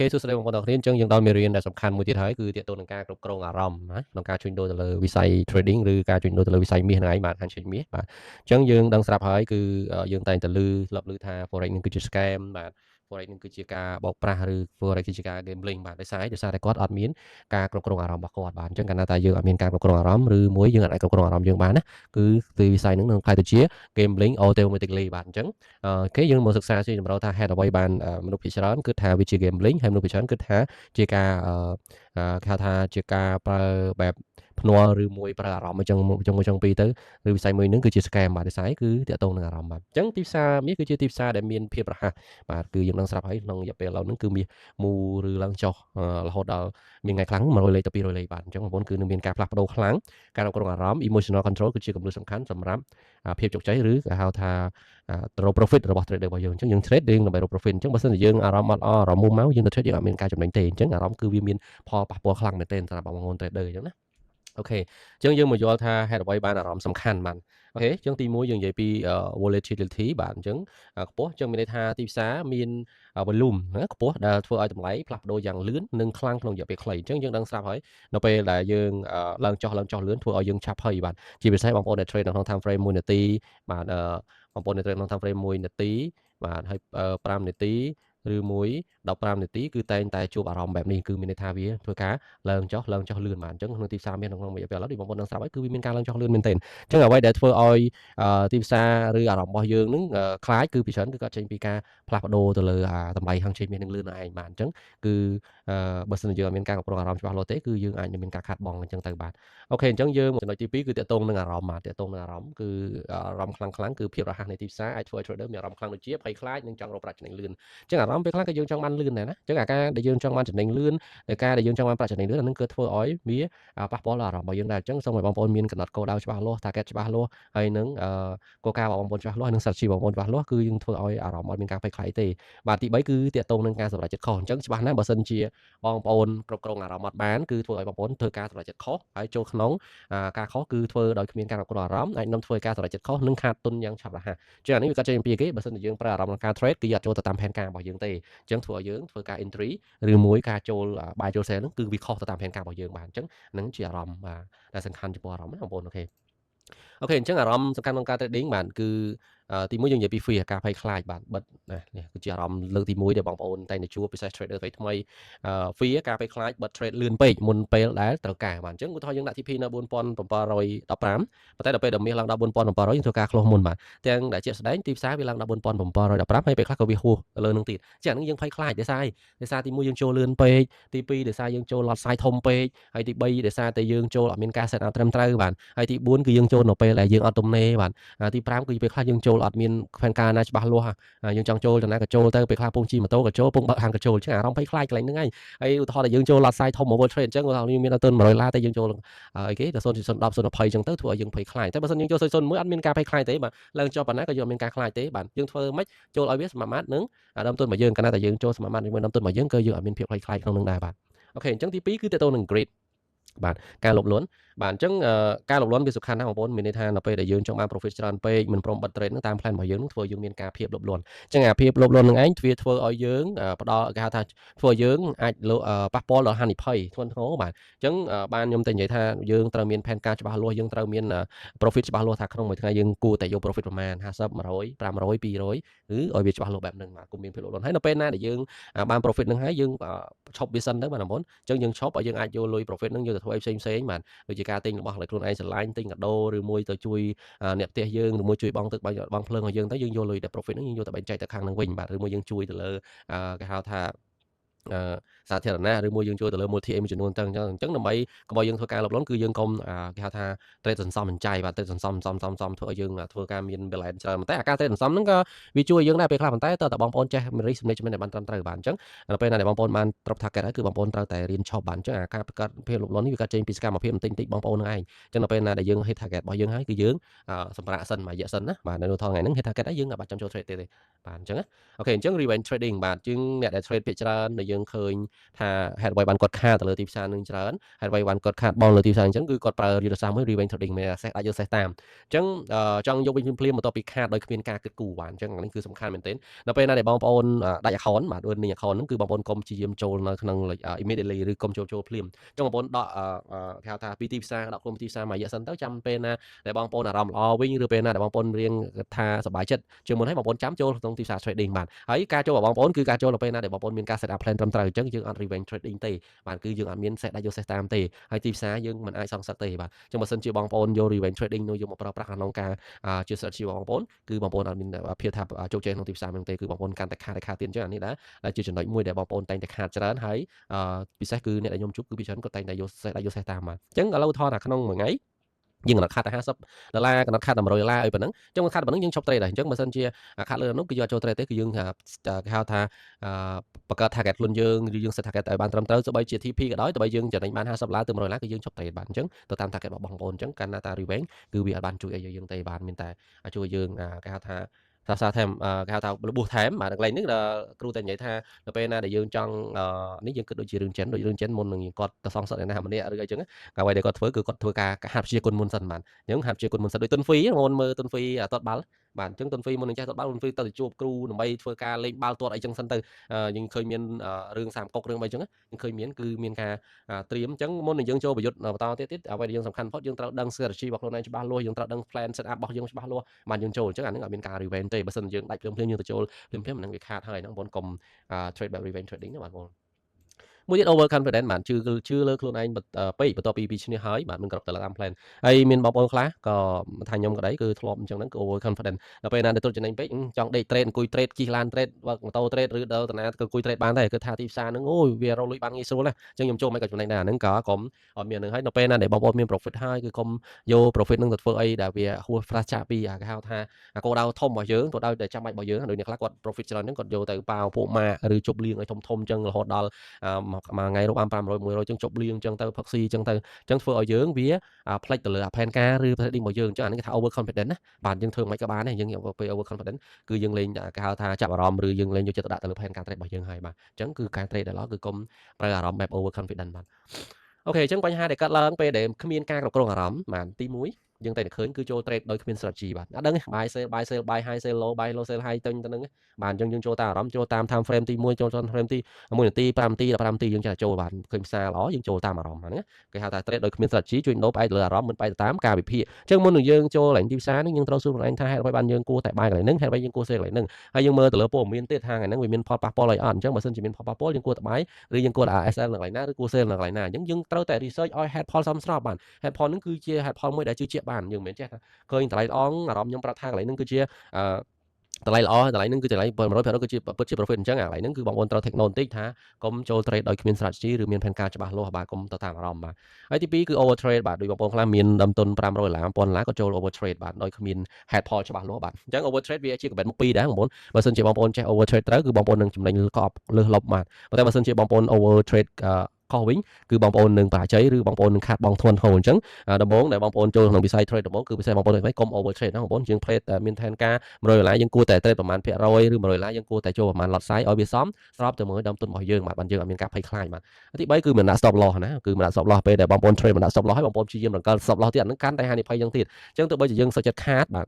គេសួស្តីបងប្អូនទាំងគ្នាអញ្ចឹងយើងដល់មេរៀនដែលសំខាន់មួយទៀតហើយគឺទាក់ទងនឹងការគ្រប់គ្រងអារម្មណ៍ណាក្នុងការជួញដូរទៅលើវិស័យ trading ឬការជួញដូរទៅលើវិស័យមាសហ្នឹងឯងបាទហាញចេញមាសបាទអញ្ចឹងយើងដឹងស្រាប់ហើយគឺយើងតែងតែឮថា forex នឹងគឺជា scam បាទ forex នឹងគឺជាការបោកប្រាស់ឬ forex គឺជាការ gambling បាទដោយសារតែគាត់អត់មានការគ្រប់គ្រងអារម្មណ៍របស់គាត់បាទអញ្ចឹងកាលណាតែយើងអត់មានការគ្រប់គ្រងអារម្មណ៍ឬមួយយើងអាចគ្រប់គ្រងអារម្មណ៍យើងបានណាគឺទីវិស័យហ្នឹងនឹងខ្លាយទៅជា gambling automatically បាទអញ្ចឹងគេយើងមកសិក្សាជាចម្រៅថាហេតុអ្វីបានមនុស្សភាគច្រើនគិតថាវាជា gambling ហើយមនុស្សភាគច្រើនគិតថាជាការគេហៅថាជាការប្រើបែបភ្នាល់ឬមួយប្រើអារម្មណ៍អញ្ចឹងពីរទៅឬវិស័យមួយហ្នឹងគឺជា scam បាទវិស័យគឺតាក់ទងនឹងអារម្មណ៍បាទអញ្ចឹងទីផ្សារមាសគឺជាទីផ្សារដែលមានភាពរហ័សបាទគឺយើងដឹងស្រាប់ហើយក្នុងរយៈពេលឥឡូវហ្នឹងគឺមាសមូឬឡើងចុះរហូតដល់មានថ្ងៃខ្លាំង100លេខទៅ200លេខបាទអញ្ចឹងបងប្អូនគឺនឹងមានការផ្លាស់ប្ដូរខ្លាំងការគ្រប់គ្រងអារម្មណ៍ emotional control គឺជាគន្លឹះសំខាន់សម្រាប់ភាពជោគជ័យឬគេហៅថារក profit របស់ trader របស់យើងអញ្ចឹងយើង trade យើងដើម្បីរក profit អញ្ចឹងបើសិនជាយើងអារម្មណ៍អត់អារម្មណ៍មុំមកយើងទៅ trade យើងអត់មានការចំណេញទេអញ្ចឹងអារម្មណ៍គឺវាមានផលប៉ះពាល់ខ្លាំងមែនទែនសម្រាប់បងប្អូន trader អញ្ចឹងណាអូខេអញ្ចឹងយើងមកយល់ថាហេតុអ្វីបានអារម្មណ៍សំខាន់បាទអូខេអញ្ចឹងទី1យើងនិយាយពី volatility បាទអញ្ចឹងខ្ពស់អញ្ចឹងមានន័យថាទីផ្សារមាន volume ណាខ្ពស់ដែលធ្វើឲ្យតម្លៃផ្លាស់ប្ដូរយ៉ាងលឿននិងខ្លាំងក្នុងរយៈពេលខ្លីអញ្ចឹងយើងដឹងស្រាប់ហើយនៅពេលដែលយើងឡើងចុះលឿនធ្វើឲ្យយើងឆាប់ភ័យបាទជាពិសេសបងប្អូនដែល trade នៅក្នុង time frame 1នាទីបាទបងប្អូនដែល trade ក្នុង time frame 1នាទីបាទហើយ5នាទីឬមួយ15នាទីគឺតែងតែជួបអារម្មណ៍បែបនេះគឺមានន័យថាវាធ្វើការឡើងចុះលឿនបាទអញ្ចឹងក្នុងទីផ្សារមានក្នុងរយៈពេលឥឡូវបងប្អូនដឹងស្រាប់ហើយគឺវាមានការឡើងចុះលឿនមែនទែនអញ្ចឹងអ្វីដែលធ្វើឲ្យទីផ្សារឬអារម្មណ៍របស់យើងនឹងខ្លាចគឺពីច្រើនគឺគាត់ចេញពីការផ្លាស់ប្ដូរទៅលើតម្លៃហាងចេញមាសនឹងលឿនឯងបាទអញ្ចឹងគឺបើសិនជាយើងអត់មានការគ្រប់គ្រងអារម្មណ៍ច្បាស់លាស់ទេគឺយើងអាចនឹងមានការខាតបង់អញ្ចឹងទៅបាទអូខេអញ្ចឹងយើងចំណុចទី2គឺតាក់ទងនឹងអារម្មណ៍បាទតាក់ទងនឹងអារម្មណ៍គឺអារម្មណ៍ខ្លាំងគឺភាពរហ័សនៃទីផ្សារអាចធ្វើឲ្យ trader មានអារម្មណ៍ខ្លាំងដូចជាភ័យខ្លាចនិងចង់រកប្រាក់ចំណេញលឿនអញ្ចឹងអារម្មណ៍ពេលខ្លះក៏យើងចង់បានលឿនដែរណាអញ្ចឹងអាការដែលយើងចង់បានចំណេញលឿនដែលការដែលយើងចង់បានប្រាក់ចំណេញលឿនអានឹងគឺធ្វើឲ្យវាប៉ះពាល់ដល់អារម្មណ៍របស់យើងដែរអញ្ចឹងសូមឲ្យបងប្អូនមានកំណត់គោលដៅច្បាស់លាស់ target ច្បាស់លាស់ហើយនឹងគោលការណ៍របស់បងប្អូនច្បាស់លាស់ហើយនឹង strategy របស់បងប្អូនច្បាស់លាស់គឺយើងធ្វើឲ្យអារម្មណ៍អត់មានការភ័យខ្លាចទេបាទទី3គឺតាក់ទងនឹងការសម្រេចចិត្តខុសអញ្ចឹងច្បាស់ណាស់បើសិនជាបងប្អូនគ្រប់គ្រងអារម្មណ៍អត់បានគឺធ្វើឲ្យបងប្អូនធ្វើការសម្រេចចិត្តខុសហើយចូលក្នុងការខុសគឺធ្វើដោយគ្មានការគ្រប់គ្រងអារម្មណ៍អាចនាំធ្វើឲ្យការសម្រេចចិត្តខុសនិងខាតទុនយ៉ាងឆាប់រហ័សចឹងអានេះវាកាត់ចេញពីគេបើសិនជាយើងប្រើអារម្មណ៍ក្នុងការ trade គឺអត់ចូលទៅតាមផែនការរបស់យើងទេអញ្ចឹងធ្វើឲ្យយើងធ្វើការ entry ឬមួយការចូល buy ចូល sell ហ្នឹងគឺវាខុសទៅតាមផែនការរបស់យើងបាទអញ្ចឹងហ្នឹងជាអារម្មណ៍បាទដែលសំខាន់ចំពោះអារម្មណ៍ណាបងប្អូនអូខេអញ្ចឹងអារម្មណ៍សំខាន់ក្នុងការ trading បាទគឺទីមួយយើងនិយាយពី fear ការភ័យខ្លាចបាទបិទនេះគឺជាអារម្មណ៍លើកទី1ដែលបងប្អូនតែងតែជួបពិសេស trader ថ្មីfear ការភ័យខ្លាចបិទ trade លឿនពេកមុនពេលដែលត្រូវការបាទអញ្ចឹងឧទាហរណ៍យើងដាក់ TP នៅ4715ប៉ុន្តែដល់ពេលដែលមាសឡើងដល់4700យើងធ្វើការ close មុនបាទទាំងដែលជាក់ស្ដែងទីផ្សារវាឡើងដល់4715ហើយពេលខ្លះក៏វាហួសទៅលើនឹងទៀតអញ្ចឹងអានេះយើងភ័យខ្លាចដោយសារទី1យើងចូលលឿនពេកទី2ដោយសារយើងចូល lot size ធំពេកហើយទី3ដោយសារតែយើងចូលអត់មានការ set up ត្រឹមត្រូវបាទហើយទី4គឺយើងចូលនៅពេលដែលយើងអត់ទំនេរបាទទី5គឺពេលខ្លះយើងចូលអត់មានផែនការណាច្បាស់លាស់យើងចង់ចូលទៅណាក៏ចូលទៅពេលខ្លះពងជិះម៉ូតូក៏ចូលពងបើកហាងក៏ចូលអញ្ចឹងអារម្មណ៍ភ័យខ្លាចកន្លែងហ្នឹងហើយឧទាហរណ៍ថាយើងចូល lot size ធំ over trade អញ្ចឹងឧទាហរណ៍យើងមានដល់ទុន100ឡាតែយើងចូលអីគេដល់0.010 0.20អញ្ចឹងទៅធ្វើឲ្យយើងភ័យខ្លាចតែបើសិនយើងចូល0.01អត់មានការភ័យខ្លាចទេបាទឡើងចុះប៉ុណ្ណាក៏យើងអត់មានការខ្លាចទេបាទយើងធ្វើម៉េចចូលឲ្យវាសមាមាត្រនឹងដើមទុនរបស់យើងកាលណាតែយើងចូលសមាមាត្រជាមួយដើមទុនរបស់យើងគឺយើងអត់មានភាពភ័យខ្លាចក្នុងនឹងដែរបាទអូខេអញ្ចឹងទី2គឺតទៅនឹង grade បាទការលុបលន់បាទអញ្ចឹងការលុបលន់វាសំខាន់ណាស់បងប្អូនមានន័យថានៅពេលដែលយើងចង់បាន profit ច្រើនពេកមិនព្រមបិទ trade ហ្នឹងតាម plan របស់យើងនឹងធ្វើយើងមានការភាពលុបលន់អញ្ចឹងអាភាពលុបលន់នឹងឯងវាធ្វើឲ្យយើងផ្ដល់គេហៅថាធ្វើឲ្យយើងអាចប៉ះពាល់ដល់ហានិភ័យធ្ងន់ធ្ងរបាទអញ្ចឹងបានខ្ញុំតែនិយាយថាយើងត្រូវមានផែនការច្បាស់លាស់យើងត្រូវមាន profit ច្បាស់លាស់ថាក្នុងមួយថ្ងៃយើងគួរតែយក profit ប្រមាណ50 100 500 200ឬឲ្យវាច្បាស់លាស់បែបហ្នឹងបាទគុំមានភាពលុបលន់ហើយនៅពេលណាដែលយើងបាន profit ហ្នឹងហើយយើងឈប់វាសិនទៅបាទបងប្អូនអញ្ចឹងយើងឈប់ឲ្យយើងអាចយកលុយ profit ហ្នឹងយកទៅធ្វើឲ្យផ្សេងបាទដូចជាការទិញរបស់ឲ្យខ្លួនឯងស្រឡាញ់ទិញកាដូឬមួយទៅជួយអ្នកផ្ទះយើងឬមួយជួយបង់ទឹកបង់ភ្លើងឲ្យយើងទៅយើងយកលុយដែល profit ហ្នឹងយើងយកទៅបែងចែកទៅខាងហ្នឹងវិញបាទឬមួយយើងជួយទៅលើគេហៅថាសាធារណៈឬមួយយើងជួយទៅលើ multi aim មួយចំនួនទៅអញ្ចឹងដើម្បីកុំឲ្យយើងធ្វើការលុបលន់គឺយើងកុំគេហៅថា trade សន្សំចៃបាទ trade សន្សំធ្វើឲ្យយើងធ្វើការមាន balance ច្រើនតែអាការ trade សន្សំហ្នឹងក៏វាជួយយើងដែរពេលខ្លះប៉ុន្តែតើបងប្អូនចេះ risk management ឲ្យបានត្រឹមត្រូវបាទអញ្ចឹងដល់ពេលណាដែលបងប្អូនបានត្រប់ target ហើយគឺបងប្អូនត្រូវតែរៀនឈប់បាទអញ្ចឹងអាការកាត់ភាពលុបលន់នេះវាកាត់ចេញពីសកម្មភាពបន្តិចបងប្អូនហ្នឹងឯងអញ្ចឹងដល់ពេលណាដែលយើង hit target របស់យើងហើយគឺយើងសម្រាប់សិនមួយរយៈសិនណាបាទនៅថថ្ងៃហ្នឹង hit target ហើយយើងអាចចាំចូល trade ទេបាទអញ្ចឹងណាអូខេអញ្ចឹង revenge trading បាទជាងអ្នកដែល trade ភាគច្រើនដែលយើង យើងឃើញថាហេតុអ្វីបានគាត់ខាតទៅលើទីផ្សារនឹងច្រើនហេតុអ្វីបានគាត់ខាតបងលើទីផ្សារអញ្ចឹងគឺគាត់ប្រើយុទ្ធសាស្ត្រមួយ revenge trading មានអាចយើងសេះតាមអញ្ចឹងចង់យកវិញភ្លាមបន្ទាប់ពីខាតដោយគ្មានការគិតគូរបាទអញ្ចឹងនេះគឺសំខាន់មែនទែនដល់ពេលណាដែលបងប្អូនដាច់ account បាទ earning account ហ្នឹងគឺបងប្អូនកុំព្យាយាមចូលនៅក្នុង immediately ឬកុំចូលភ្លាមអញ្ចឹងបងប្អូនដកគេហៅថាពីទីផ្សារដកខ្លួនពីទីផ្សារមួយរយៈសិនទៅចាំពេលណាដែលបងប្អូនអារម្មណ៍ល្អវិញឬពេលណាដែលបងប្អូនរៀងថាសប្បាយចិត្តជាងមុនឲ្យបងប្អូនចាំចូលក្នុងទីផ្សារ trading បាទហើយការចូលរបស់បងប្អូនគឺការចូលទៅពេលណាដែលបងប្អូនមានការ set up plan ត្រឹមត្រូវអញ្ចឹងយើងអត់ revenge trading ទេបាទគឺយើងអត់មាន set ដាក់យក set តាមទេហើយទីផ្សារយើងមិនអាចសងសឹកទេបាទអញ្ចឹងបើសិនជាបងប្អូនយក revenge trading នោះយកមកប្រើប្រាស់ក្នុងការជា strategy របស់បងប្អូនគឺបងប្អូនអត់មានភាពថាជោគជ័យក្នុងទីផ្សារហ្នឹងទេគឺបងប្អូនកាន់តែខាតទៀតអញ្ចឹងអានេះដែលជាចំណុចមួយដែលបងប្អូនតែងតែខាតច្រើនហើយពិសេសគឺអ្នកដែលខ្ញុំជួបគឺពីច្រើនគាត់តែងតែយក set ដាក់យក set តាមបាទអញ្ចឹងឥឡូវឧទាហរណ៍ថាក្នុងមួយថ្ងៃយើងកំណត់ខាតតែ$50កំណត់ខាតតែ$100អីប៉ុណ្ណឹងអញ្ចឹងខាតប៉ុណ្ណឹងយើងឈប់ trade ដែរអញ្ចឹងបើសិនជាខាតលើនោះគឺយកចូល trade ទេគឺយើងគេហៅថាបង្កើត target ខ្លួនយើងឬយើង set target ឲ្យបានត្រឹមត្រូវសូម្បីជា TP ក៏ដោយតែបើយើងចំណេញបាន$50ទៅ$100គឺយើងឈប់ trade បាទអញ្ចឹងទៅតាម target របស់បងប្អូនអញ្ចឹងកាលណាតា revenge គឺវាអត់បានជួយអីយើងទេបាទមានតែជួយយើងគេហៅថាសាថែមគេហៅថារបួសថែមបាទកន្លែងនេះគ្រូតែនិយាយថាទៅពេលណាដែលយើងចង់នេះយើងគិតដូចជារឿងចិនដូចរឿងចិនមុននឹងគាត់ទៅសងសឹកឯណាម្នាក់ឬអីចឹងអ្វីដែលគាត់ធ្វើគឺគាត់ធ្វើការហាត់ព្យាគុណមុនសិនបាទអញ្ចឹងហាត់ព្យាគុណមុនសិនដូចទុនហ្វីមុនមើលទុនហ្វីទាត់បាល់បាទអញ្ចឹងទុនហ្វីមុននឹងចេះទាត់បាល់ទុនហ្វីទៅជួបគ្រូដើម្បីធ្វើការលេងបាល់ទាត់អីចឹងសិនទៅយើងឃើញមានរឿងសាមកុករឿងអីចឹងយើងឃើញមានគឺមានការត្រៀមអញ្ចឹងមុននឹងយើងចូលប្រយុទ្ធបន្តទៀតអ្វីដែលយើងសំខាន់បំផុតយើងត្រូវដឹង strategy របស់ខ្លួនឯងច្បាស់លាស់យើងត្រូវដឹង plan set up របស់យើងច្បាស់លាស់បានយើងចូលអញ្ចឹងអានឹងអត់មានការ revenge ទេបើសិនយើងដាច់ភ្លាមយើងទៅចូលភ្លាមអានឹងវាខាតហើយហ្នឹងបងប្អូនកុំ trade បែប revenge trading ណាបងប្អូនមួយទៀត over confident បាទជឿលើខ្លួនឯងពេកបន្ទាប់ពីឈ្នះហើយបាទមិនគ្រប់ទៅតាម plan ហើយមានបងប្អូនខ្លះក៏ថាខ្ញុំក៏ដីគឺធ្លាប់អញ្ចឹងហ្នឹងគឺ over confident ដល់ពេលណាដែលទុតចំណេញពេកចង់ដេក trade អង្គុយ trade ជិះឡាន trade បើកម៉ូតូ trade ឬដល់តាណាក៏អង្គុយ trade បានដែរគឺថាទីផ្សារហ្នឹងអូយវារកលុយបានងាយស្រួលណាអញ្ចឹងខ្ញុំចូលមិនក៏ចំណេញដែរអាហ្នឹងក៏កុំអត់មានហ្នឹងហើយដល់ពេលណាដែលបងប្អូនមាន profit ហើយគឺកុំយក profit ហ្នឹងទៅធ្វើអីដែលវាហួស flash ចាក់ពីគេហៅថាគោលដៅធំរបស់យើងគោលដៅដែលចាំបាច់របស់យើងដូចអ្នកខ្លះគាត់ profit ច្រើនហ្នឹងគាត់យកទៅប៉ាវពួកម៉ាឬជប់លៀងឲ្យធំអញ្ចឹងរហូតដល់មួយថ្ងៃរកបាន500 100ចឹងជប់លៀងអញ្ចឹងទៅផឹកស៊ីអញ្ចឹងទៅអញ្ចឹងធ្វើឲ្យយើងវាផ្លិចទៅលើផែនការឬ trading របស់យើងអញ្ចឹងអានេះគេថា over confident ណាបាទយើងធ្វើមិនក៏បានដែរយើងពេល over confident គឺយើងលេងគេហៅថាចាប់អារម្មណ៍ឬយើងលេងយកចិត្តដាក់ទៅលើផែនការ trade របស់យើងហើយបាទអញ្ចឹងគឺការ trade ដែលល្អគឺកុំប្រើអារម្មណ៍បែប over confident បាទអូខេអញ្ចឹងបញ្ហាដែលកើតឡើងពេលដែលគ្មានការគ្រប់គ្រងអារម្មណ៍បាទទី1យើងតែឃើញគឺចូល trade ដោយគ្មាន strategy បាទអត់ដឹង buy sell buy high sell low buy low sell high ទៅហ្នឹងបាទអញ្ចឹងយើងចូលតាមអារម្មណ៍ចូលតាម time frame ទី1ចូលតាម frame ទី1នាទី5នាទី15នាទីយើងចេះចូលបាទឃើញផ្សារល្អយើងចូលតាមអារម្មណ៍ហ្នឹងគេហៅថា trade ដោយគ្មាន strategy ជួយដោបផ្អែកលើអារម្មណ៍មិនផ្អែកតាមការវិភាគអញ្ចឹងមុននឹងយើងចូលឡើងទីផ្សារនេះយើងត្រូវសួរខ្លួនឯងថាហេតុអ្វីបានយើងគួរតែ buy កន្លែងហ្នឹងហេតុអ្វីយើងគួរ sell កន្លែងហ្នឹងហើយយើងមើលទៅលើព័ត៌មានទៀតថាថ្ងៃហ្នឹងវាមានផលប៉ះពាល់អីអត់អញ្ចឹងបើសិនជាមានផលប៉ះពាល់យើងគួរតែ buy ឬយើងគួរតែ SL នៅកន្លែងណាឬគួរ sell នៅកន្លែងណាអញ្ចឹងយើងត្រូវតែ research ឲ្យ head ផលសមស្របបាទ head ផលហ្នឹងគឺជា head ផលមួយដែលជឿជាក់បានយើងមិនមែនចេះថាឃើញតម្លៃល្អអារម្មណ៍ខ្ញុំប្រាប់ថាកន្លែងហ្នឹងគឺជាតម្លៃល្អតម្លៃហ្នឹងគឺតម្លៃ100%គឺជាពិតជា profit អញ្ចឹងកន្លែងហ្នឹងគឺបងប្អូនត្រូវ take note បន្តិចថាកុំចូល trade ដោយគ្មាន strategy ឬមានផែនការច្បាស់លាស់បាទកុំទៅតាមអារម្មណ៍បាទហើយទី2គឺ over trade បាទដូចបងប្អូនខ្លះមានដើមទុន$500 $1000ក៏ចូល over trade បាទដោយគ្មាន head ផលច្បាស់លាស់បាទអញ្ចឹង over trade វាជាកបិតមុខពីរដែរបងប្អូនបើសិនជាបងប្អូនចេះ over trade ត្រូវគឺបងប្អូននឹងចំណេញកប់លើសលប់បាទប៉ុន្តែបើសិនជាបងប្អូន over trade ខុសវិញគឺបងប្អូននឹងបរាជ័យឬបងប្អូននឹងខាតបង់ធ្ងន់ធ្ងរអញ្ចឹងដំបូងដែលបងប្អូនចូលក្នុងវិស័យ trade ដំបូងគឺពិសេសបងប្អូនហ្នឹងកុំ over trade ណាបងប្អូនយើង trade មានផែនការ$100យើងគួរតែ trade ប្រហែលភាគរយឬ$100យើងគួរតែចូលប្រហែល lot size ឲ្យវាសមស្របទៅមួយដើមទុនរបស់យើងបាទយើងអត់មានការភ័យខ្លាចបាទទី3គឺមិនដាក់ stop loss ណាគឺមិនដាក់ stop loss ពេលដែលបងប្អូន trade មិនដាក់ stop loss ឲ្យបងប្អូនព្យាយាមរង្កិល stop loss ទៀតអានឹងកាន់តែហានិភ័យយ៉ាងទៀតអញ្ចឹងទោះបីជាយើងសុខចិត្តខាតបាទ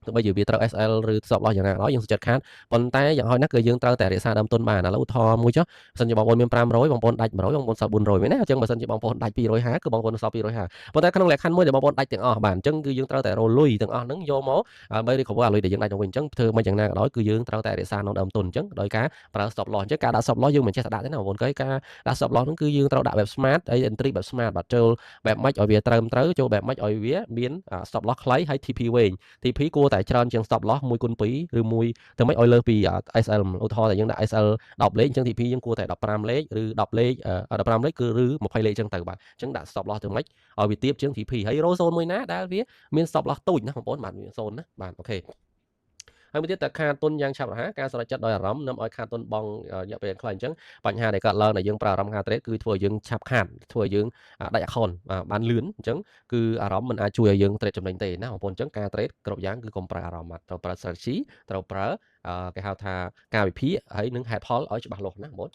ទោះបីជាវាត្រូវ SL ឬ stop loss យ៉ាងណាក៏ដោយយើងសុខចិត្តខាតប៉ុន្តែយ៉ាងហោចណាស់គឺយើងត្រូវតែរក្សាដើមទុនបានឥឡូវឧទាហរណ៍មួយចុះបើសិនជាបងប្អូនមាន500បងប្អូនដាច់100បងប្អូនសល់400មែនទេអញ្ចឹងបើសិនជាបងប្អូនដាច់250គឺបងប្អូនសល់250ប៉ុន្តែក្នុងលក្ខខណ្ឌមួយដែលបងប្អូនដាច់ទាំងអស់បាទអញ្ចឹងគឺយើងត្រូវតែរលុយទាំងអស់ហ្នឹងយកមកដើម្បី recover អាលុយដែលយើងដាច់ទៅវិញអញ្ចឹងធ្វើមិនយ៉ាងណាក៏ដោយគឺយើងត្រូវតែរក្សានៅដើមទុនអញ្ចឹងដោយការប្រើ stop loss អញ្ចឹងការដាក់ stop loss យើងមិនចេះតែដាក់ទេណាបងប្អូនការដាក់ stop loss ហ្នឹងគឺយើងត្រូវដាក់បែប smart ហើយ entry បែប smart បាទចូលបែបម៉េចឲ្យវាត្រូវចូលបែបម៉េចឲ្យវាមាន stop loss ខ្លីហើយ TP វែង TP គួរតែច្រើនជាង stop loss 1x2 ឬមួយទៅមិនឲ្យលើពី SL ឧទាហរណ៍តែយើងដាក់ SL 10លេខអញ្ចឹង TP យើងគួរតែ15លេខឬ10លេខ15លេខគឺឬ20លេខអញ្ចឹងទៅបាទអញ្ចឹងដាក់ stop loss ទៅមិនឲ្យវាទៀបជាង TP ហើយរោ zone មួយណាដែលវាមាន stop loss ទូចណាបងប្អូនបាទមាន zone ណាបាទអូខេហើយមួយទៀតតែខាតទុនយ៉ាងឆាប់រហ័សការសម្រេចចិត្តដោយអារម្មណ៍នាំឲ្យខាតទុនបង់រយៈពេលខ្លីអញ្ចឹងបញ្ហាដែលកើតឡើងដែលយើងប្រើអារម្មណ៍ការ trade គឺធ្វើឲ្យយើងឆាប់ខាតធ្វើឲ្យយើងដាច់ account បានលឿនអញ្ចឹងគឺអារម្មណ៍មិនអាចជួយឲ្យយើង trade ចំណេញទេណាបងប្អូនអញ្ចឹងការ trade គ្រប់យ៉ាងគឺកុំប្រើអារម្មណ៍ត្រូវប្រើ strategy ត្រូវប្រើគេហៅថាការវិភាគហើយនឹង head ផលឲ្យច្បាស់លាស់ណាបងប្អូន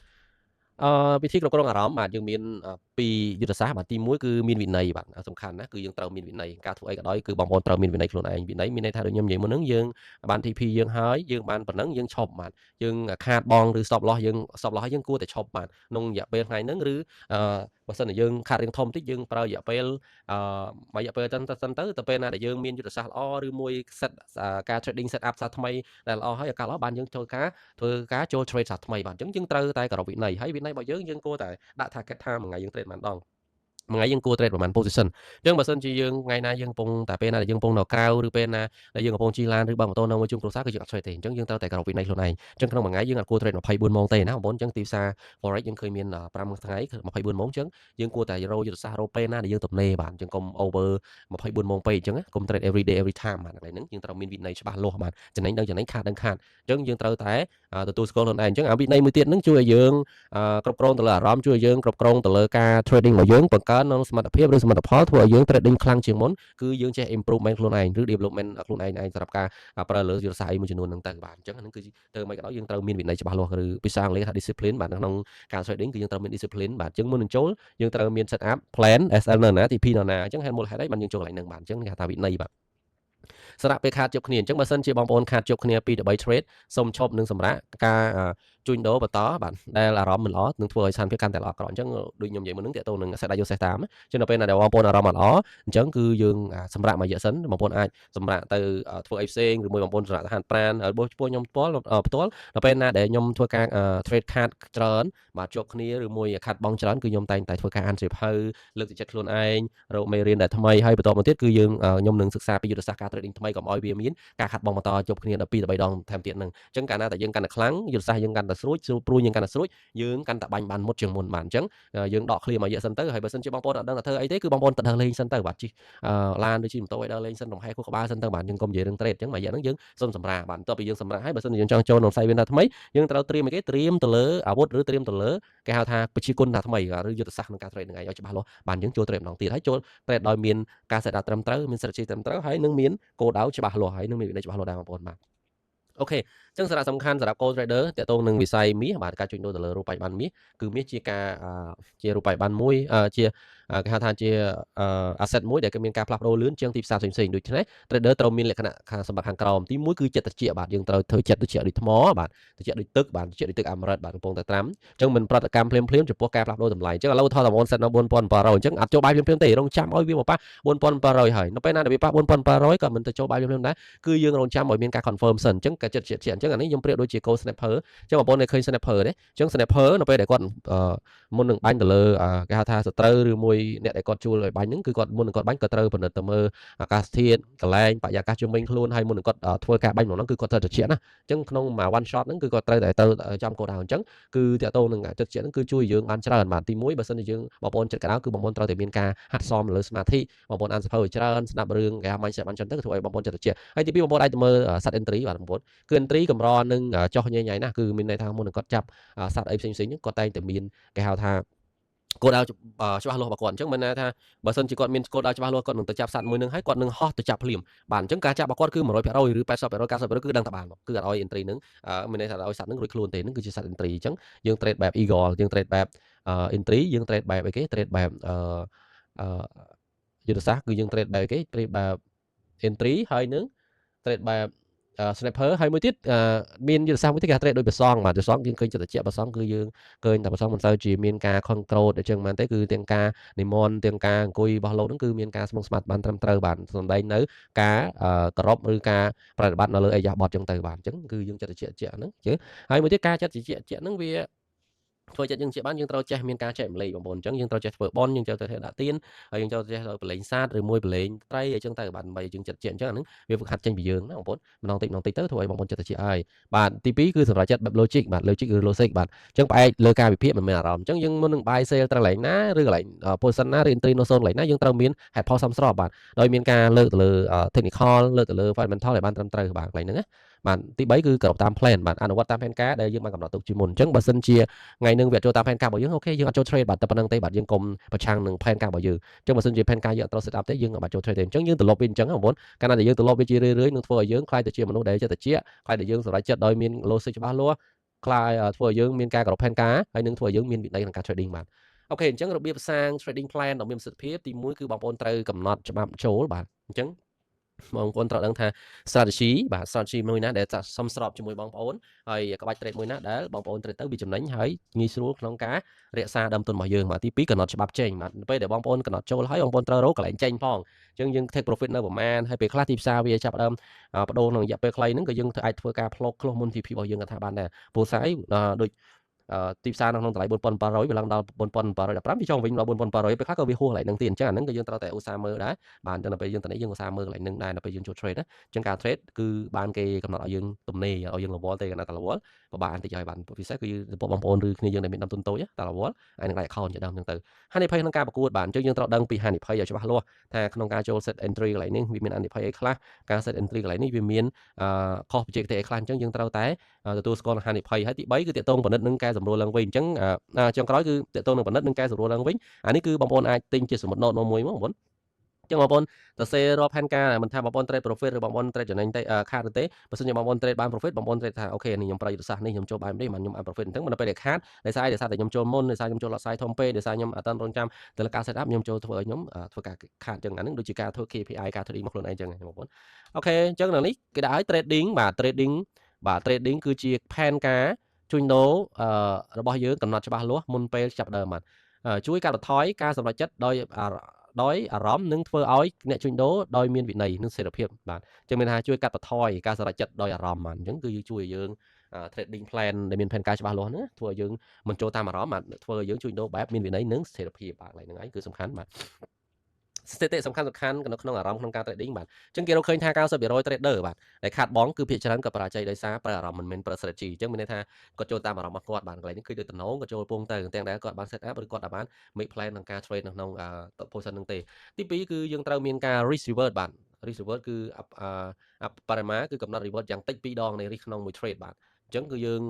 វិធីគ្រប់គ្រងអារម្មណ៍បាទយើងមានពីយុទ្ធសាស្ត្របាទទី1គឺមានវិន័យបាទសំខាន់ណាគឺយើងត្រូវមានវិន័យការធ្វើអីក៏ដោយគឺបងប្អូនត្រូវមានវិន័យខ្លួនឯងវិន័យមានន័យថាដូចខ្ញុំនិយាយមុនហ្នឹងយើងបាន TP យើងហើយយើងបានប៉ុណ្ណឹងយើងឈប់បាទយើងខាតបងឬ stop loss យើង stop loss ហើយយើងគួរតែឈប់បាទក្នុងរយៈពេលថ្ងៃហ្នឹងឬបើសិនជាយើងខាតរៀងធំតិចយើងប្រើរយៈពេលមួយរយៈពេលទៅពេលណាដែលយើងមានយុទ្ធសាស្ត្រល្អឬមួយ set ការ trading set up សាថ្មីដែលល្អហើយឱកាសល្អបានយើងចូលធ្វើការចូល trade សាថ្មីបាទអញ្ចឹងយើងត្រូវតែគោរពវិន័យហើយវិន័យរបស់យើងគួរតែដាក់ target time មួយថ្ងៃយើង trade ប៉ុន្មានដងមួយថ្ងៃយើងគួរ trade ប្រហែល position អញ្ចឹងបើសិនជាយើងថ្ងៃណាយើងកំពុងតែពេលណាដែលយើងកំពុងនៅក្រៅឬពេលណាដែលយើងកំពុងជិះឡានឬបើកម៉ូតូនៅមួយជុំគ្រួសារគឺយើងអត់ trade ទេអញ្ចឹងយើងត្រូវតែគោរពវិន័យខ្លួនឯងអញ្ចឹងក្នុងមួយថ្ងៃយើងអត់គួរ trade 24ម៉ោងទេណាបងប្អូនអញ្ចឹងទីផ្សារ forex យើងឃើញមាន5ថ្ងៃ24ម៉ោងអញ្ចឹងយើងគួរតែរកយុទ្ធសាស្ត្ររកពេលណាដែលយើងទំនេរបាទអញ្ចឹងកុំ over 24ម៉ោងពេកអញ្ចឹងកុំ trade every day every time បាទកន្លែងហ្នឹងយើងត្រូវមានវិន័យច្បាស់លាស់បាទចំណេញដឹងចំណេញខាតដឹងខាតអញ្ចឹងយើងត្រូវតែទទួលស្គាល់ខ្លួនឯងអញ្ចឹងវិន័យមួយទៀតហ្នឹងជួយឲ្យយើងគ្រប់គ្រងទៅលើអារម្មណ៍ជួយឲ្យយើងគ្រប់គ្រងទៅលើការ trading របស់យើងបង្កើននៅសមត្ថភាពឬសមិទ្ធផលធ្វើឲ្យយើង trading ខ្លាំងជាងមុនគឺយើងចេះ improvement ខ្លួនឯងឬ development ខ្លួនឯងសម្រាប់ការប្រើលើយុទ្ធសាស្ត្រអីមួយចំនួនហ្នឹងទៅបាទអញ្ចឹងហ្នឹងគឺទៅមិនក៏ដោយយើងត្រូវមានវិន័យច្បាស់លាស់ឬភាសាអង់គ្លេសថា discipline បាទក្នុងការ trading គឺយើងត្រូវមាន discipline បាទអញ្ចឹងមុននឹងចូលយើងត្រូវមាន set up plan SL នៅណា TP នៅណាអញ្ចឹងហេតុមូលហេតុអីបានយើងចូលកន្លែងហ្នឹងបាទអញ្ចឹងគេថាវិន័យបាទសម្រាប់ពេលខាតជប់គ្នាអញ្ចឹងបើសិនជាបងប្អូនខាតជប់គ្នា2ទៅ3 trade សូមឈប់នឹងសម្រាប់ការជួញដូរបន្តបាទដែលអារម្មណ៍មិនល្អនឹងធ្វើឲ្យស្ថានភាពកាន់តែល្អអាក្រក់អញ្ចឹងដូចខ្ញុំនិយាយមុនហ្នឹងតើតើនឹង set ដាក់យកសេះតាមចឹងដល់ពេលណាដែលបងប្អូនអារម្មណ៍មិនល្អអញ្ចឹងគឺយើងសម្រាប់មួយរយៈសិនបងប្អូនអាចសម្រាប់ទៅធ្វើអីផ្សេងឬមួយបងប្អូនសម្រាប់ទៅហាត់ប្រាណហើយបោះពួកខ្ញុំផ្ទាល់ដល់ពេលណាដែលខ្ញុំធ្វើការ trade ខាតច្រើនបាទជាប់គ្នាឬមួយខាត់បងច្រើនគឺខ្ញុំតែងតែធ្វើការអានសៀវភៅលើកទឹកចិត្តខ្លួនឯងរកមេរៀនដែលថ្មីហើយបន្តមកទៀតគឺយើងខ្ញុំនឹងសិក្សាពីយុទ្ធសាស្ត្រការ trading ថ្មីកុំឲ្យវាមានការខាត់បងបន្តជាប់គ្នាដល់2ទៅ3ដងថែមទៀតហ្នឹងអញ្ចឹងកាលណាតែយើងកាន់តែខ្លាំងយុទ្ធសាស្ត្រយើងកាន់តែស្រួចព្រួយយើងកាន់តែស្រួចយើងកាន់តែបាញ់បានមុតជាងមុនបាទអញ្ចឹងយើងដកឃ្លាមួយរយៈសិនទៅហើយបើសិនជាបងប្អូនអត់ដឹងថាធ្វើអីទេគឺបងប្អូនទៅដើរលេងសិនទៅបាទជិះឡានឬជិះម៉ូតូឲ្យដើរលេងសិនរំហែខួរក្បាលសិនទៅបាទយើងកុំនិយាយរឿង trade អញ្ចឹងមួយរយៈហ្នឹងយើងសុំសម្រាប់បាទបន្ទាប់ពីយើងសម្រាប់ហើយបើសិនជាយើងចង់ចូលក្នុងខ្សែវាណាថ្មីយើងត្រូវត្រៀមអីគេត្រៀមទៅលើអាវុធឬត្រៀមទៅលើគេហៅថាប្រជាគុណថាថ្មីឬយុទ្ធសាស្ត្រក្នុងការ trade ហ្នឹងឯងឲ្យច្បាស់លាស់បាទយើងចូល trade ម្ដងទៀតហើយចូល trade ដោយមានការ set up ត្រឹមត្រូវមាន strategy ត្រឹមត្រូវហើយនឹងមានគោលដៅច្បាស់លាស់ហើយនឹងមានវិន័យច្បាស់លាស់ដែរបងប្អូនបាទអូខេអញ្ចឹងសារៈសំខាន់សម្រាប់ gold trader តើតោងនឹងវិស័យមាសបាទការជួញដូរទៅលើរូបប័យបានមាសគឺមាសជាការជារូបប័យបានមួយជាគេហៅថាជា asset មួយដែលមានការផ្លាស់ប្ដូរលឿនជាងទីផ្សារផ្សេងៗដូច្នេះ trader ត្រូវមានលក្ខណៈសម្បត្តិខាងក្រោមទី1គឺចិត្តត្រជាក់បាទយើងត្រូវធ្វើចិត្តត្រជាក់ដូចថ្មបាទត្រជាក់ដូចទឹកបាទត្រជាក់ដូចទឹកអាមេរិកបាទកំពុងតែត្រាំអញ្ចឹងមិនប្រតិកម្មភ្លាមចំពោះការផ្លាស់ប្ដូរតម្លៃអញ្ចឹងឥឡូវថតតាមអូន set នៅ 4700 អញ្ចឹងអត់ចូលបាយភ្លាមទេរងចាំឲ្យវាមកប៉ះ 4700 ហើយនៅពេលណាដែលវាប៉ះ 4700 ក៏មិនទៅចូលបាយភ្លាមដែរគឺយើងរងចាំឲ្យមានការ confirm សិនអញ្ចឹងការចិត្តជាអញ្ចឹងអានេះខ្ញុំប្រៀបដូចជា gold snapper អញ្ចឹងបងប្អូនឃើញ snapper ទេអញ្ចឹង snapper នៅពេលដែលគាត់មុននឹងបាញ់ទៅលើគេហៅថាសត្រូវឬមួយអ្នកដែលគាត់ជួលឲ្យបាញ់ហ្នឹងគឺគាត់មុននឹងគាត់បាញ់ក៏ត្រូវពិនិត្យទៅមើលអាកាសធាតុកន្លែងបរិយាកាសជុំវិញខ្លួនហើយមុននឹងគាត់ធ្វើការបាញ់ហ្នឹងគឺគាត់ត្រូវត្រជាក់ណាអញ្ចឹងក្នុងមួយ one shot ហ្នឹងគឺគាត់ត្រូវតែទៅចំគោលដៅអញ្ចឹងគឺតើតោនឹងចិត្តត្រជាក់ហ្នឹងគឺជួយយើងបានច្រើនបាទទី1បើសិនជាយើងបងប្អូនចិត្តកណ្ដៅគឺបងប្អូនត្រូវតែមានការហាត់សមលើសមាធិបងប្អូនអានសៀវភៅឲ្យច្រើនស្ដាប់រឿងគេហៅ mindset បានច្រើនទៅធ្វើឲ្យបងប្អូនចិត្តត្រជាក់ហើយទី2បងប្អូនអាចទៅមើលសត្វ entry បាទបងប្អូនគឺ entry កម្រនឹងចោះញ៉ៃណាគឺមានន័យថាមុននឹងគាត់ចាប់សត្វអីផ្សេងៗហ្នឹងគាត់តែងតែមានគេហៅថាគោលដៅច្បាស់លាស់របស់គាត់អញ្ចឹងមិនថាបើសិនជាគាត់មានគោលដៅច្បាស់លាស់គាត់នឹងទៅចាប់សត្វមួយនឹងហើយគាត់នឹងហោះទៅចាប់ភ្លាមបាទអញ្ចឹងការចាប់របស់គាត់គឺ 100% ឬ 80% 90% គឺដឹងតែបានគឺអត់ឲ្យ entry នឹងមានន័យថាឲ្យសត្វនឹងរួចខ្លួនទេនឹងគឺជាសត្វ entry អញ្ចឹងយើង trade បែប eagle យើង trade បែប entry យើង trade បែបអីគេ trade បែបយុទ្ធសាស្ត្រគឺយើង trade បែបអីគេ trade បែប entry ហើយនឹង trade បែបsniper ហើយមួយទៀតមានយុទ្ធសាស្ត្រមួយទៀតគេ trade ដោយប្រសងបាទប្រសងយើងឃើញចិត្តត្រជាក់ប្រសងគឺយើងឃើញតែប្រសងមិនសូវជាមានការ control អញ្ចឹងមែនទេគឺទាំងការនិមន្តទាំងការអង្គុយរបស់លោកហ្នឹងគឺមានការស្មុគស្មាត់បានត្រឹមត្រូវបាទសំដែងនៅការគោរពឬការប្រតិបត្តិនៅលើអេយ៉ាបតអញ្ចឹងទៅបាទអញ្ចឹងគឺយើងចិត្តត្រជាក់ហ្នឹងជឿហើយមួយទៀតការចិត្តត្រជាក់ហ្នឹងវាធ្វើចិត្តយើងជាបានយើងត្រូវចេះមានការចែកម្លែកបងប្អូនអញ្ចឹងយើងត្រូវចេះធ្វើបន់យើងត្រូវចេះដាក់ទៀនហើយយើងត្រូវចេះទៅប្រឡែងសាទឬមួយប្រឡែងត្រីអីចឹងទៅបាទដើម្បីយើងចិត្តជាអញ្ចឹងអាហ្នឹងវាហ្វឹកហាត់ចេញពីយើងណាបងប្អូនម្ដងតិចម្ដងតិចទៅធ្វើឲ្យបងប្អូនចិត្តជាហើយបាទទី2គឺសម្រាប់ចិត្តបែប logic បាទ logic ឬ logic បាទអញ្ចឹងផ្អែកលើការវិភាគមិនមែនអារម្មណ៍អញ្ចឹងយើងមុននឹង buy sale ត្រឡែងណាឬកន្លែង position ណាឬ entry no zone កន្លែងណាយើងត្រូវមានហេតុផលសមស្របបាទដោយមានការលើកទៅលើ technical លើកទៅលើ fundamental ឲ្យបានត្រឹមត្រូវបាទកន្លែងហ្នឹងណាបាទទី3គឺគោរពតាម plan បាទអនុវត្តតាមផែនការដែលយើងបានកំណត់ទុកជាមុនអញ្ចឹងបើសិនជាថ្ងៃនឹងវាចូលតាមផែនការរបស់យើងអូខេយើងអត់ចូល trade បាទតែប៉ុណ្្នឹងទេបាទយើងកុំប្រឆាំងនឹងផែនការរបស់យើងអញ្ចឹងបើសិនជាផែនការយើងអត់ត្រូវ set up ទេយើងអត់ចូល trade ទេអញ្ចឹងយើងត្រឡប់វាអញ្ចឹងបងប្អូនកាលណាដែលយើងត្រឡប់វាជារឿយៗនឹងធ្វើឲ្យយើងខ្លាយទៅជាមនុស្សដែលចិត្តត្រជាក់ខ្លាយទៅយើងសម្រេចចិត្តដោយមាន logic ច្បាស់លាស់ ខ្លាយធ្វើឲ្យយើងមានការគោរពផែនការហើយនឹងធ្វើឲ្យយើងមានវិន័យក្នុងការ trading បាទអូខេអញ្ចឹងរបៀបសាង trading plan ដ៏មានប្រសិទ្ធភាពទី1គឺបងប្អូនត្រូវកំណត់ច្បាប់ចូលបាទអញ្ចឹងបងប្អូនត្រូវដឹងថា strategy បាទ strategy មួយណាដែលសមស្របជាមួយបងប្អូនហើយក្បាច់ trade មួយណាដែលបងប្អូន trade ទៅវាចំណេញហើយងាយស្រួលក្នុងការរក្សាដើមទុនរបស់យើងបាទទី2កំណត់ច្បាប់ចេញបាទពេលដែលបងប្អូនកំណត់ចូលហើយបងប្អូនត្រូវរកកន្លែងចេញផងអញ្ចឹងយើង take profit នៅប្រមាណហើយពេលខ្លះទីផ្សារវាចាប់ដើមបដូរក្នុងរយៈពេលខ្លីហ្នឹងក៏យើងអាចធ្វើការ plot ខ្លុះមុន TP របស់យើងក៏ថាបានដែរព្រោះស្អីដូចទីផ្សារនៅក្នុងតម្លៃ4700វាឡើងដល់4715វាចង់វិញដល់4700ពេលខ្លះក៏វាហួសកន្លែងហ្នឹងទៀតអញ្ចឹងអាហ្នឹងក៏យើងត្រូវតែឧស្សាហ៍មើលដែរបាទអញ្ចឹងដល់ពេលយើងទៅនេះយើងឧស្សាហ៍មើលកន្លែងហ្នឹងដែរដល់ពេលយើងចូល trade ណាអញ្ចឹងការ trade គឺបានគេកំណត់ឲ្យយើងទំនេរឲ្យយើងរវល់ទេគណៈតែរវល់ពិបាកបន្តិចហើយបាទពិសេសគឺពួកបងប្អូនឬគ្នាយើងដែលមានដើមទុនតូចតែរវល់ហើយនឹងដៃ account ជាដើមអញ្ចឹងទៅហានិភ័យក្នុងការប្រកួតបាទអញ្ចឹងយើងត្រូវដឹងពីហានិភ័យឲ្យច្បាស់លាស់ថាក្នុងការចូល set entry កន្លែងនេះវាមានហានិភ័យអីខ្លះការ set entry កន្លែងនេះវាមានខុសបច្ចេកទេសអីខ្លះអញ្ចឹងយើងត្រូវតែទទួលស្គាល់ហានិភ័យហើយទី3គឺតាក់ទងបណ្ឌិតនឹងកែសម្រួលឡើងវិញអញ្ចឹងចុងក្រោយគឺតាក់ទងនឹងបណ្ឌិតនឹងកែសម្រួលឡើងវិញអានេះគឺបងប្អូនអាចទិញជាសមុទ្រ note មួយមកបងប្អូនចឹងបងប្អូនសរសេររាល់ផែនការមិនថាបងប្អូន trade profit ឬបងប្អូន trade ចំណេញទេខាតទេបើសិនជាបងប្អូន trade បាន profit បងប្អូន trade ថាអូខេនេះខ្ញុំប្រើយុទ្ធសាស្ត្រនេះខ្ញុំចូលបែបនេះមិនខ្ញុំបាន profit អញ្ចឹងមិនពេលដែលខាតដោយសារតែខ្ញុំចូលមុនដោយសារខ្ញុំចូល lot size ធំពេកដោយសារខ្ញុំអត់ទាន់រងចាំទៅលើការ set up ខ្ញុំចូលធ្វើឲ្យខ្ញុំធ្វើការខាតអញ្ចឹងអានេះដូចជាការធ្វើ KPI ការ trading មកខ្លួនឯងអញ្ចឹងបងប្អូនអូខេអញ្ចឹងនៅនេះគេដាក់ឲ្យ trading បាទ trading គឺជាផែនការជួញដូររបស់យើងកំណត់ច្បាស់លាស់មុនពេលចាប់ដើមបាទជួយកាត់បន្ថយការសម្រេចចិត្តដោយអារម្មណ៍និងធ្វើឲ្យអ្នកជួញដូរដោយមានវិន័យនិងសេរីភាពបាទអញ្ចឹងមានថាជួយកាត់បន្ថយការសម្រេចចិត្តដោយអារម្មណ៍បាទអញ្ចឹងគឺជួយឲ្យយើង trading plan ដែលមានផែនការច្បាស់លាស់ណាធ្វើឲ្យយើងមិនចូលតាមអារម្មណ៍បាទធ្វើឲ្យយើងជួញដូរបែបមានវិន័យនិងស្ថិរភាពបាទកន្លែងហ្នឹងឯងគឺសំខាន់បាទស្ថិតិសំខាន់នៅក្នុងអារម្មណ៍ក្នុងការ trading បាទអញ្ចឹងគេរកឃើញថា 90% trader បាទដែលខាតបង់គឺភាគច្រើនក៏បរាជ័យដោយសារប្រើអារម្មណ៍មិនមែនប្រើ strategy អញ្ចឹងមានន័យថាគាត់ចូលតាមអារម្មណ៍របស់គាត់បាទកន្លែងនេះគឺដូចតំណងគាត់ចូលពងទៅទាំងដែលគាត់បាន set up ឬគាត់បាន make plan ក្នុងការ trade នៅក្នុងposition ហ្នឹងទេទី2គឺយើងត្រូវមានការ risk reward បាទ risk reward គឺបរិមាគឺកំណត់ reward យ៉ាងតិច2ដងនៃ risk ក្នុងមួយ trade បាទអញ្ចឹងគឺយើង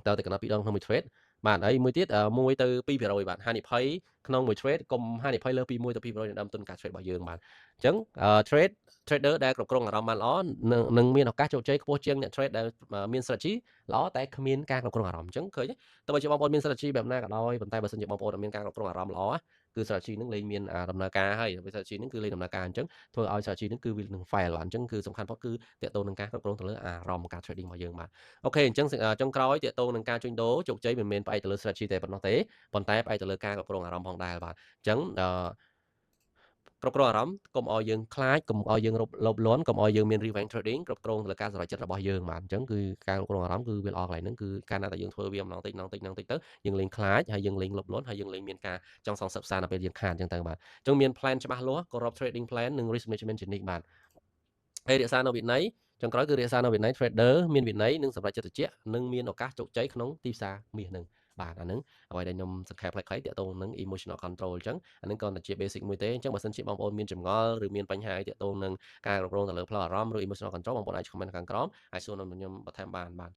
ត្រូវតែកំណត់2ដងក្នុងមួយ trade បាទហើយមួយទៀត1ទៅ2%បាទហានិភ័យក្នុងមួយ trade កុំហានិភ័យលើពី1ទៅ2%នៃដើមទុនការ trade របស់យើងបាទអញ្ចឹងtrader ដែលគ្រប់គ្រងអារម្មណ៍បានល្អនឹងមានឱកាសជោគជ័យខ្ពស់ជាងអ្នក trade ដែលមាន strategy ល្អតែគ្មានការគ្រប់គ្រងអារម្មណ៍អញ្ចឹងឃើញទោះបីជាបងប្អូនមាន strategy បែបណាក៏ដោយប៉ុន្តែបើសិនជាបងប្អូនអត់មានការគ្រប់គ្រងអារម្មណ៍ល្អគឺ strategy នឹងលែងមានដំណើរការហើយ strategy នឹងគឺលែងដំណើរការអញ្ចឹងធ្វើឲ្យ strategy នឹងគឺវានឹង fail បាទអញ្ចឹងគឺសំខាន់បំផុតគឺតកតងនឹងការគ្រប់គ្រងទៅលើអារម្មណ៍ការ trading របស់យើងបាទអូខេអញ្ចឹងចុងក្រោយតកតងនឹងការជួញដូរជោគជ័យមិនមែនផ្អែកទៅលើ strategy តែប៉ុណ្ណោះទេប៉ុន្តែផ្អែកទៅលើការគ្រប់គ្រងអារម្មណ៍ផងដែរបាទអញ្ចឹងគ្រប់គ្រងអារម្មណ៍កុំឲ្យយើងខ្លាចកុំឲ្យយើងលោភលន់កុំឲ្យយើងមាន revenge trading គ្រប់គ្រងទៅលើការសម្រេចចិត្តរបស់យើងបាទអញ្ចឹងគឺការគ្រប់គ្រងអារម្មណ៍គឺវាល្អកន្លែងហ្នឹងគឺកាលណាតែយើងធ្វើវាម្ដងតិចទៅយើងលេងខ្លាចហើយយើងលេងលោភលន់ហើយយើងលេងមានការចង់សងសឹកផ្សារនៅពេលយើងខាតអញ្ចឹងទៅបាទអញ្ចឹងមាន plan ច្បាស់លាស់គោរព trading plan និង risk management ជានិច្ចបាទហើយរក្សានៅវិន័យចុងក្រោយគឺរក្សានៅវិន័យ trader មានវិន័យនិងសម្រេចចិត្តត្រជាក់និងមានឱកាសជោគជ័យក្នុងទីផ្សារមាសហ្នឹងបាទអាហ្នឹងអ្វីដែលខ្ញុំសង្ខេបខ្លីៗតាក់ទងនឹង emotional control អញ្ចឹងអាហ្នឹងក៏ជា basic មួយទេអញ្ចឹងបើសិនជាបងប្អូនមានចម្ងល់ឬមានបញ្ហាអីតាក់ទងនឹងការគ្រប់គ្រងទៅលើផ្លូវអារម្មណ៍ឬ emotional control បងប្អូនអាច comment ខាងក្រោមហើយសួរខ្ញុំបន្ថែមបានបាទ